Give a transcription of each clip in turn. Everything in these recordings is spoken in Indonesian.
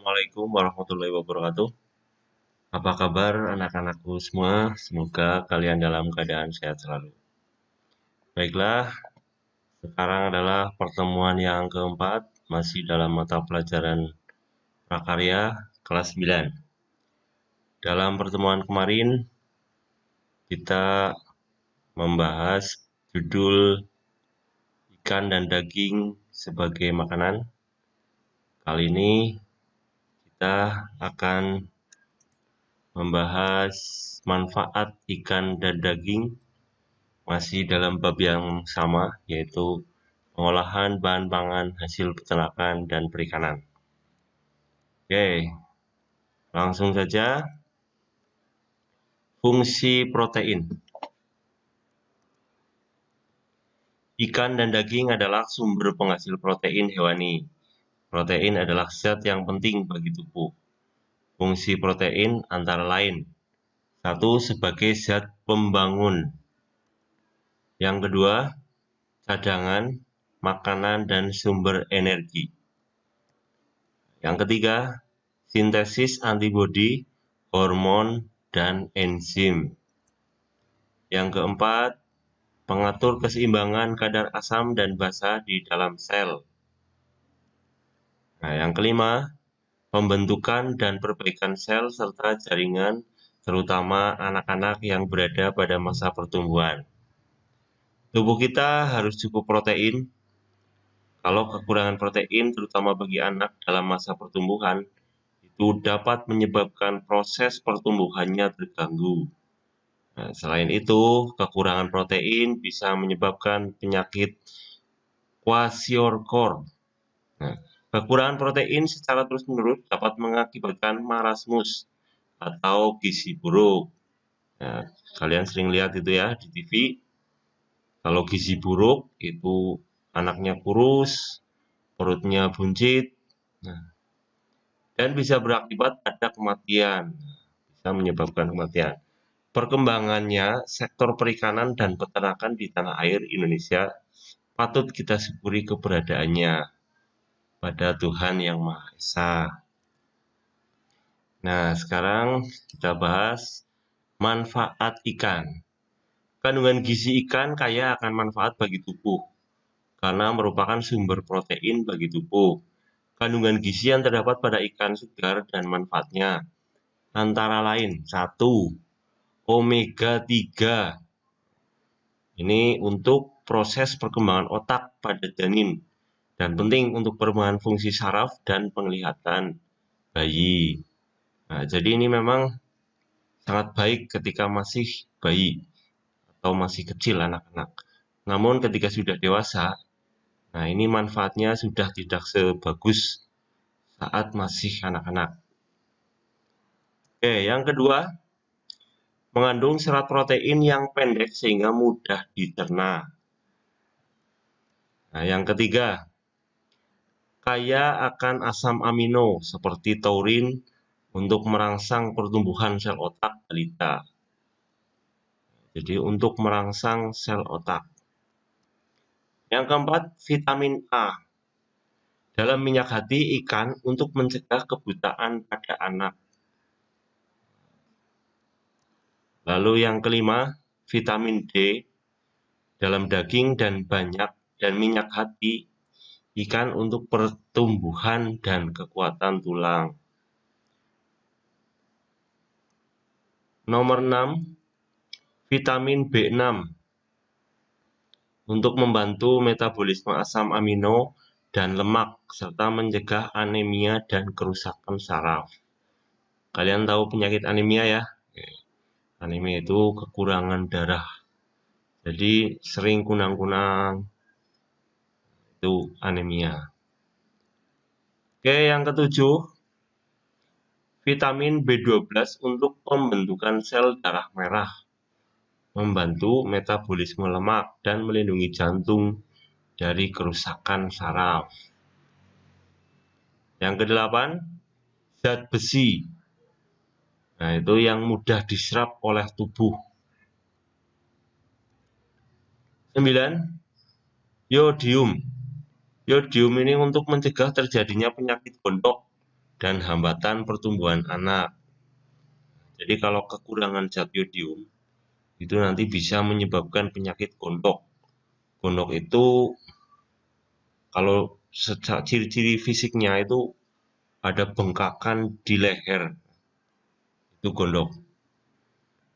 Assalamualaikum warahmatullahi wabarakatuh. Apa kabar anak-anakku semua? Semoga kalian dalam keadaan sehat selalu. Baiklah, sekarang adalah pertemuan yang keempat, masih dalam mata pelajaran prakarya kelas 9. Dalam pertemuan kemarin, kita membahas judul ikan dan daging sebagai makanan. Kali ini kita akan membahas manfaat ikan dan daging masih dalam bab yang sama, yaitu pengolahan bahan pangan hasil peternakan dan perikanan. Oke, langsung saja. Fungsi protein. Ikan dan daging adalah sumber penghasil protein hewani. Protein adalah zat yang penting bagi tubuh. Fungsi protein antara lain: 1. Sebagai zat pembangun. Yang kedua, cadangan, makanan, dan sumber energi. Yang ketiga, sintesis antibodi, hormon, dan enzim. Yang keempat, pengatur keseimbangan kadar asam dan basa di dalam sel. Yang kelima, pembentukan dan perbaikan sel serta jaringan, terutama anak-anak yang berada pada masa pertumbuhan. Tubuh kita harus cukup protein. Kalau kekurangan protein, terutama bagi anak dalam masa pertumbuhan, itu dapat menyebabkan proses pertumbuhannya terganggu. Selain itu, kekurangan protein bisa menyebabkan penyakit kwashiorkor. Kekurangan protein secara terus-menerus dapat mengakibatkan marasmus atau gizi buruk. Kalian sering lihat itu ya di TV. Kalau gizi buruk itu anaknya kurus, perutnya buncit, dan bisa berakibat pada kematian, bisa menyebabkan kematian. Perkembangannya, sektor perikanan dan peternakan di tanah air Indonesia patut kita syukuri keberadaannya pada Tuhan Yang Maha Esa. Nah, sekarang kita bahas manfaat ikan. Kandungan gizi ikan kaya akan manfaat bagi tubuh, karena merupakan sumber protein bagi tubuh. Kandungan gizi yang terdapat pada ikan segar dan manfaatnya antara lain: 1. Omega 3. Ini untuk proses perkembangan otak pada janin dan penting untuk perkembangan fungsi saraf dan penglihatan bayi. Jadi ini memang sangat baik ketika masih bayi atau masih kecil anak-anak. Namun ketika sudah dewasa, ini manfaatnya sudah tidak sebagus saat masih anak-anak. Oke, yang kedua, mengandung serat protein yang pendek sehingga mudah dicerna. Yang ketiga, kaya akan asam amino seperti taurin untuk merangsang pertumbuhan sel otak balita. Jadi untuk merangsang sel otak. Yang keempat, vitamin A dalam minyak hati ikan untuk mencegah kebutaan pada anak. Lalu yang kelima, vitamin D dalam daging dan minyak hati ikan untuk pertumbuhan dan kekuatan tulang. Nomor 6, vitamin B6 untuk membantu metabolisme asam amino dan lemak serta mencegah anemia dan kerusakan saraf. Kalian tahu penyakit anemia ya? Anemia itu kekurangan darah. Jadi sering kunang-kunang, itu anemia. Oke, yang ketujuh, vitamin B12 untuk pembentukan sel darah merah, membantu metabolisme lemak dan melindungi jantung dari kerusakan saraf. Yang kedelapan, zat besi. Itu yang mudah diserap oleh tubuh. 9, yodium. Yodium ini untuk mencegah terjadinya penyakit gondok dan hambatan pertumbuhan anak. Jadi kalau kekurangan zat yodium itu nanti bisa menyebabkan penyakit gondok. Gondok itu kalau ciri-ciri fisiknya itu ada bengkakan di leher, itu gondok.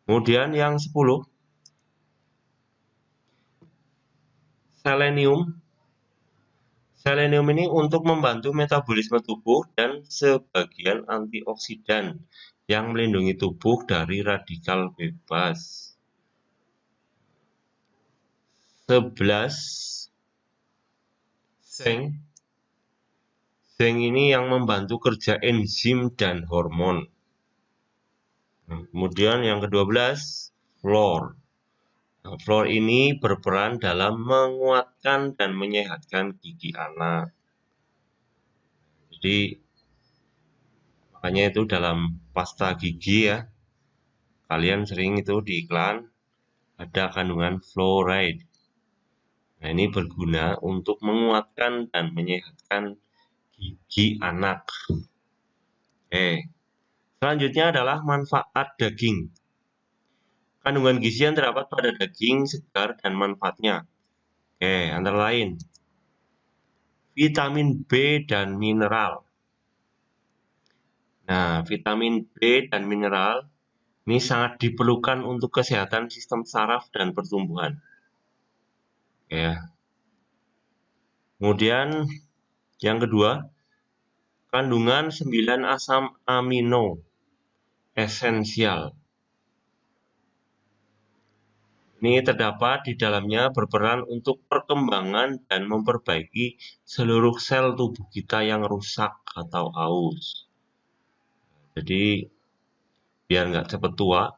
Kemudian yang 10, selenium. Selenium ini untuk membantu metabolisme tubuh dan sebagian antioksidan yang melindungi tubuh dari radikal bebas. 11, zinc. Zinc ini yang membantu kerja enzim dan hormon. Kemudian yang ke-12, fluor. Fluor ini berperan dalam menguatkan dan menyehatkan gigi anak. Jadi makanya itu dalam pasta gigi ya, kalian sering itu di iklan ada kandungan fluoride. Nah, ini berguna untuk menguatkan dan menyehatkan gigi anak. Oke. Selanjutnya adalah manfaat daging. Kandungan gizi yang terdapat pada daging segar dan manfaatnya. Oke, antara lain vitamin B dan mineral. Nah, vitamin B dan mineral ini sangat diperlukan untuk kesehatan sistem saraf dan pertumbuhan. Ya. Kemudian yang kedua, kandungan 9 asam amino esensial. Ini terdapat di dalamnya berperan untuk perkembangan dan memperbaiki seluruh sel tubuh kita yang rusak atau aus. Jadi biar nggak cepat tua.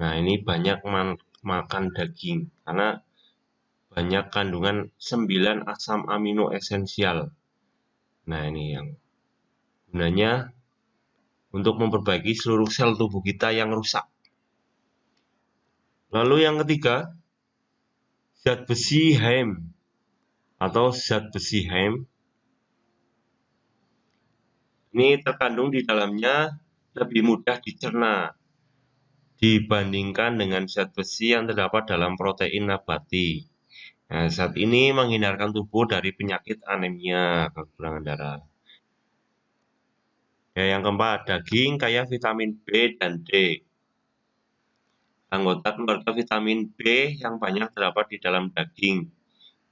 Nah, ini banyak makan daging karena banyak kandungan 9 asam amino esensial. Nah, ini yang gunanya untuk memperbaiki seluruh sel tubuh kita yang rusak. Lalu yang ketiga, zat besi heme atau zat besi heme. Ini terkandung di dalamnya lebih mudah dicerna dibandingkan dengan zat besi yang terdapat dalam protein nabati. Nah, zat ini menghindarkan tubuh dari penyakit anemia, kekurangan darah. Ya, yang keempat, daging kaya vitamin B dan D. Anggota keluarga vitamin B yang banyak terdapat di dalam daging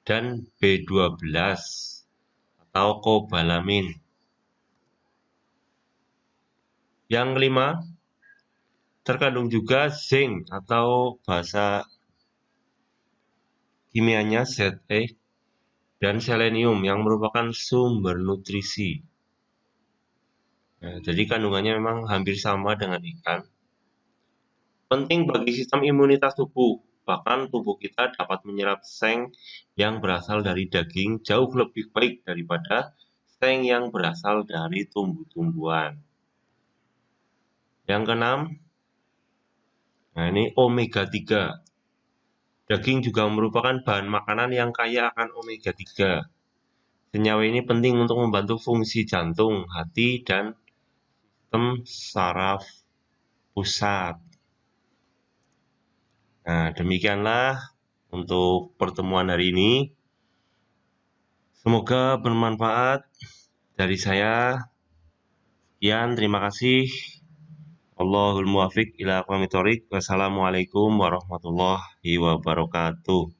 dan B12 atau kobalamin. Yang kelima, terkandung juga zinc atau bahasa kimianya Za dan selenium yang merupakan sumber nutrisi. Nah, jadi kandungannya memang hampir sama dengan ikan. Penting bagi sistem imunitas tubuh, bahkan tubuh kita dapat menyerap seng yang berasal dari daging jauh lebih baik daripada seng yang berasal dari tumbuh-tumbuhan. Yang keenam, nah ini omega 3. Daging juga merupakan bahan makanan yang kaya akan omega 3. Senyawa ini penting untuk membantu fungsi jantung, hati, dan sistem saraf pusat. Nah, demikianlah untuk pertemuan hari ini. Semoga bermanfaat dari saya. Sekian, terima kasih. Wallahul muwaffiq ila aqwamit thoriq. Wassalamualaikum warahmatullahi wabarakatuh.